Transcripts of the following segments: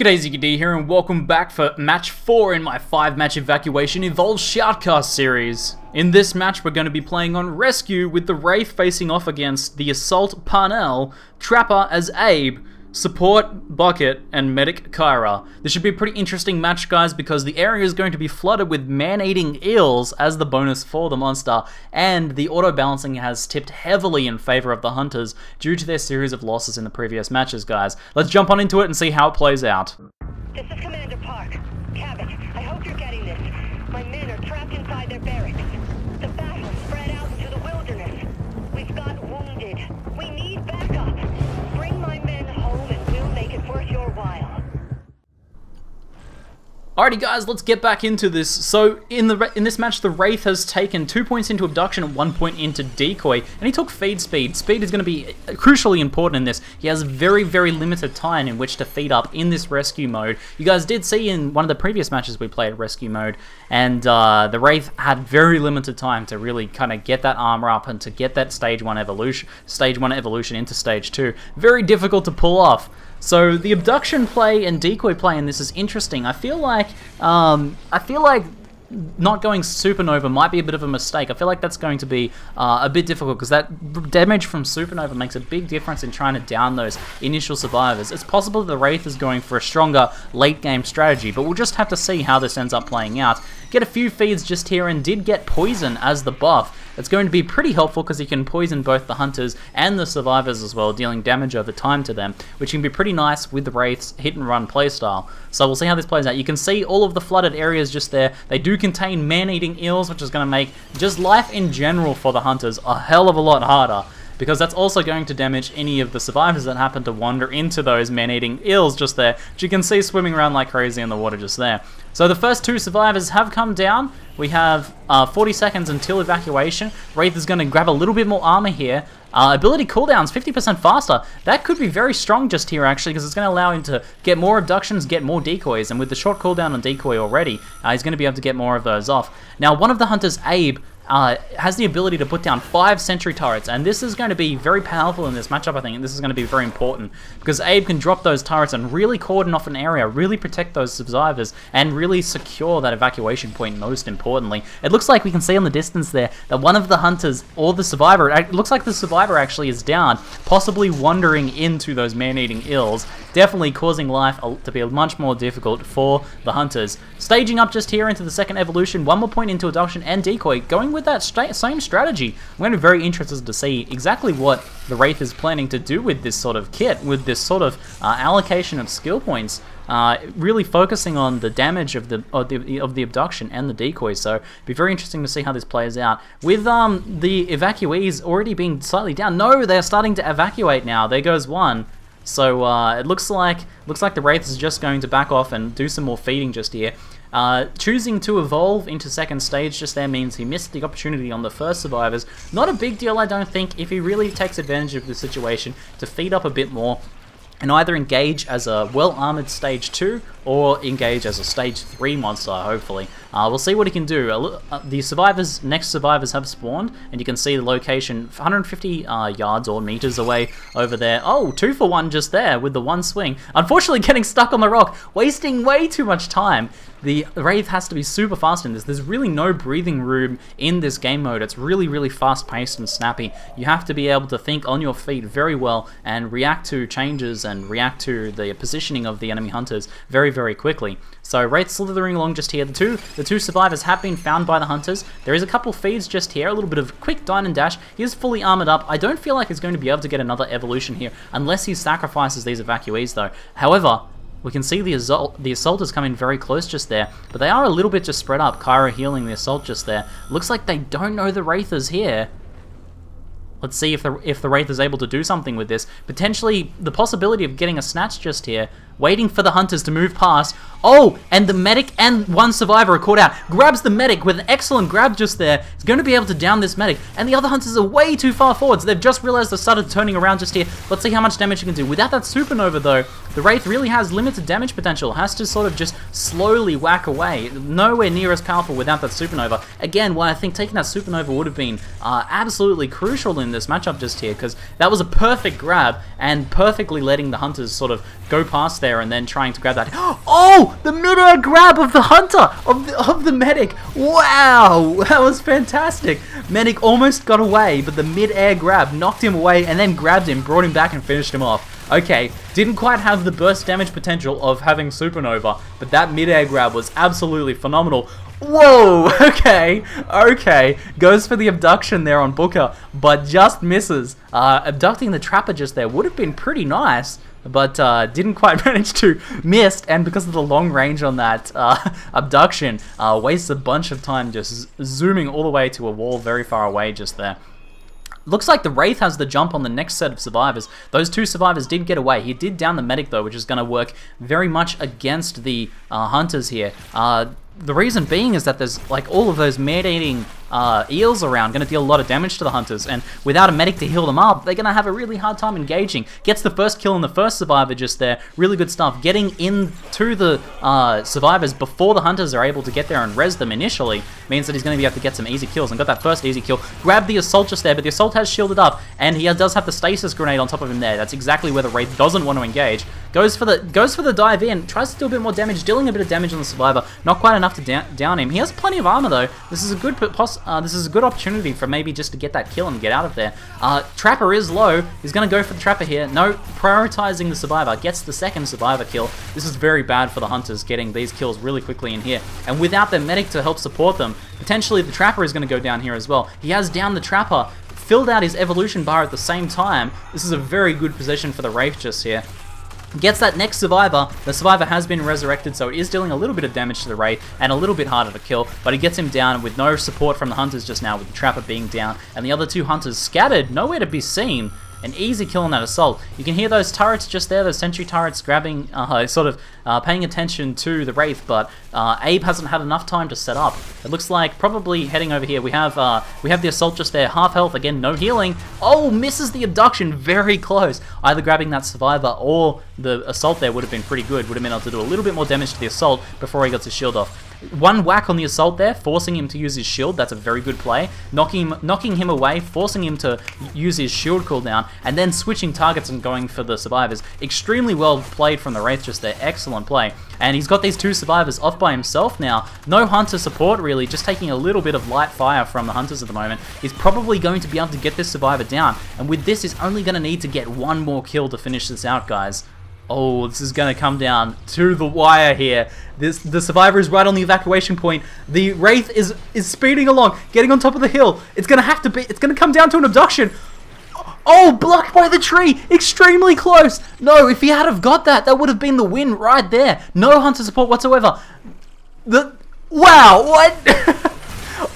G'day, ZiggyD here, and welcome back for match 4 in my 5-match Evacuation Evolved ShoutCast series. In this match, we're going to be playing on Rescue with the Wraith facing off against the Assault Parnell, Trapper as Abe, Support Bucket, and Medic Kyra. This should be a pretty interesting match, guys, because the area is going to be flooded with man-eating eels as the bonus for the monster, and the auto-balancing has tipped heavily in favor of the hunters due to their series of losses in the previous matches, guys. Let's jump on into it and see how it plays out. This is Commander Park. Cabot, I hope you're getting this. My men are trapped inside their barracks. The battle spread out into the wilderness. We've got wounded. We need backup. Bring my men home and we'll make it worth your while. Alrighty guys, let's get back into this. So in this match, the Wraith has taken 2 points into abduction and 1 point into decoy, and he took feed speed. Speed is going to be crucially important in this. He has very, very limited time in which to feed up in this rescue mode. You guys did see in one of the previous matches we played rescue mode, and the Wraith had very limited time to really kind of get that armor up and to get that stage 1 evolution into stage 2. Very difficult to pull off. So the abduction play and decoy play in this is interesting. I feel like not going supernova might be a bit of a mistake. I feel like that's going to be a bit difficult because that damage from supernova makes a big difference in trying to down those initial survivors. It's possible that the Wraith is going for a stronger late game strategy, but we'll just have to see how this ends up playing out. Get a few feeds just here and did get poison as the buff. It's going to be pretty helpful because you can poison both the hunters and the survivors as well, dealing damage over time to them, which can be pretty nice with the Wraith's hit and run playstyle. So we'll see how this plays out. You can see all of the flooded areas just there. They do contain man-eating eels, which is going to make just life in general for the hunters a hell of a lot harder, because that's also going to damage any of the survivors that happen to wander into those man-eating eels just there, which you can see swimming around like crazy in the water just there. So the first 2 survivors have come down. We have 40 seconds until evacuation. Wraith is going to grab a little bit more armor here. Ability cooldowns 50% faster. That could be very strong just here actually, because it's going to allow him to get more abductions, get more decoys, and with the short cooldown on decoy already, he's going to be able to get more of those off. Now one of the hunters, Abe, has the ability to put down 5 sentry turrets, and this is going to be very powerful in this matchup, I think, and this is going to be very important, because Abe can drop those turrets and really cordon off an area, really protect those survivors, and really secure that evacuation point most importantly. It looks like we can see on the distance there that one of the hunters, or the survivor, it looks like the survivor actually is down, possibly wandering into those man-eating eels, definitely causing life to be much more difficult for the hunters. Staging up just here into the second evolution, 1 more point into abduction and decoy, going with that same strategy. I'm going to be very interested to see exactly what the Wraith is planning to do with this sort of kit, with this sort of allocation of skill points, really focusing on the damage of the abduction and the decoys. So it'll be very interesting to see how this plays out. With the evacuees already being slightly down, no, they're starting to evacuate now. There goes one. So it looks like the Wraith is just going to back off and do some more feeding just here. Choosing to evolve into second stage just there means he missed the opportunity on the first survivors. Not a big deal, I don't think, if he really takes advantage of the situation to feed up a bit more and either engage as a well-armored stage 2 or engage as a stage 3 monster, hopefully. We'll see what he can do. The next survivors have spawned, and you can see the location 150 yards or meters away over there. Oh, 2 for 1 just there with the one swing. Unfortunately getting stuck on the rock, wasting way too much time. The Wraith has to be super fast in this. There's really no breathing room in this game mode. It's really, really fast-paced and snappy. You have to be able to think on your feet very well and react to changes and react to the positioning of the enemy hunters very, very quickly. So Wraith slithering along just here. The two survivors have been found by the hunters. There is a couple feeds just here, a little bit of quick dine and dash. He is fully armored up. I don't feel like he's going to be able to get another evolution here unless he sacrifices these evacuees though. However, we can see the assault is coming very close just there, but they are a little bit just spread up. Kyra healing the assault just there. Looks like they don't know the Wraith is here. Let's see if the Wraith is able to do something with this. Potentially the possibility of getting a snatch just here, waiting for the hunters to move past. Oh, and the medic and one survivor are caught out. Grabs the medic with an excellent grab just there. He's going to be able to down this medic. And the other hunters are way too far forwards. They've just realized they started turning around just here. Let's see how much damage he can do. Without that supernova though, the Wraith really has limited damage potential. Has to sort of just slowly whack away. Nowhere near as powerful without that supernova. Again, why I think taking that supernova would have been absolutely crucial in this matchup just here, because that was a perfect grab and perfectly letting the hunters sort of go past there there and then trying to grab that. Oh, the mid-air grab of the hunter, of the medic. Wow, that was fantastic. Medic almost got away, but the mid-air grab knocked him away and then grabbed him, brought him back and finished him off. Okay, didn't quite have the burst damage potential of having Supernova, but that mid-air grab was absolutely phenomenal. Whoa, okay, goes for the abduction there on Booker, but just misses. Abducting the Trapper just there would have been pretty nice, but didn't quite manage to. Missed, and because of the long range on that abduction, wastes a bunch of time just zooming all the way to a wall very far away just there. Looks like the Wraith has the jump on the next set of survivors. Those two survivors did get away. He did down the medic though, which is going to work very much against the hunters here. The reason being is that there's like all of those man-eating eels around, going to deal a lot of damage to the hunters, and without a medic to heal them up, they're going to have a really hard time engaging. Gets the first kill on the first survivor just there. Really good stuff. Getting into the survivors before the hunters are able to get there and res them initially means that he's going to be able to get some easy kills, and got that first easy kill. Grabbed the assault just there, but the assault has shielded up, and he does have the stasis grenade on top of him there. That's exactly where the Wraith doesn't want to engage. Goes for the dive in, tries to do a bit more damage, dealing a bit of damage on the survivor. Not quite enough to down him. He has plenty of armor though. This is a good opportunity for maybe just to get that kill and get out of there. Trapper is low. He's going to go for the Trapper here. No, prioritizing the survivor. Gets the second survivor kill. This is very bad for the hunters, getting these kills really quickly in here. And without their medic to help support them, potentially the Trapper is going to go down here as well. He has downed the Trapper, filled out his evolution bar at the same time. This is a very good position for the Wraith just here. Gets that next survivor. The survivor has been resurrected, so it is dealing a little bit of damage to the Wraith and a little bit harder to kill, but he gets him down with no support from the hunters just now, with the Trapper being down and the other two hunters scattered, nowhere to be seen. An easy kill on that assault. You can hear those turrets just there, those sentry turrets grabbing, paying attention to the Wraith, but Abe hasn't had enough time to set up. It looks like probably heading over here. We have the assault just there, half health again, no healing. Oh, misses the abduction, very close. Either grabbing that survivor or the assault there would have been pretty good. Would have been able to do a little bit more damage to the assault before he got his shield off. One whack on the assault there, forcing him to use his shield. That's a very good play. Knocking him away, forcing him to use his shield cooldown, and then switching targets and going for the survivors. Extremely well played from the Wraith just there. Excellent play. And he's got these two survivors off by himself now. No hunter support really, just taking a little bit of light fire from the hunters at the moment. He's probably going to be able to get this survivor down. And with this, he's only going to need to get one more kill to finish this out, guys. Oh, this is going to come down to the wire here. The survivor is right on the evacuation point. The Wraith is speeding along, getting on top of the hill. It's going to come down to an abduction. Oh, blocked by the tree. Extremely close. No, if he had have got that, that would have been the win right there. No hunter support whatsoever. Wow, what?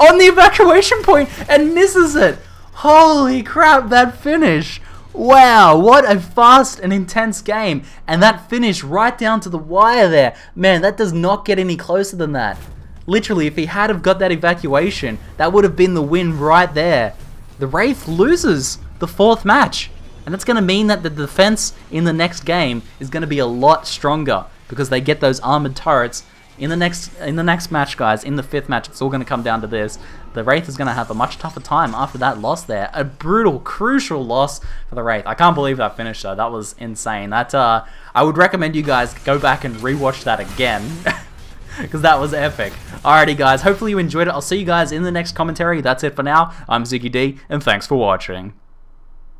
On the evacuation point and misses it. Holy crap, that finish. Wow, what a fast and intense game. And that finish right down to the wire there. Man, that does not get any closer than that. Literally, if he had have got that evacuation, that would have been the win right there. The Wraith loses the fourth match. And that's going to mean that the defense in the next game is going to be a lot stronger, because they get those armored turrets in the next match, guys. In the fifth match, it's all going to come down to this. The Wraith is going to have a much tougher time after that loss there. A brutal, crucial loss for the Wraith. I can't believe that finish though. That was insane. That I would recommend you guys go back and rewatch that again, because that was epic. Alrighty guys, hopefully you enjoyed it. I'll see you guys in the next commentary. That's it for now. I'm ZiggyD, and thanks for watching.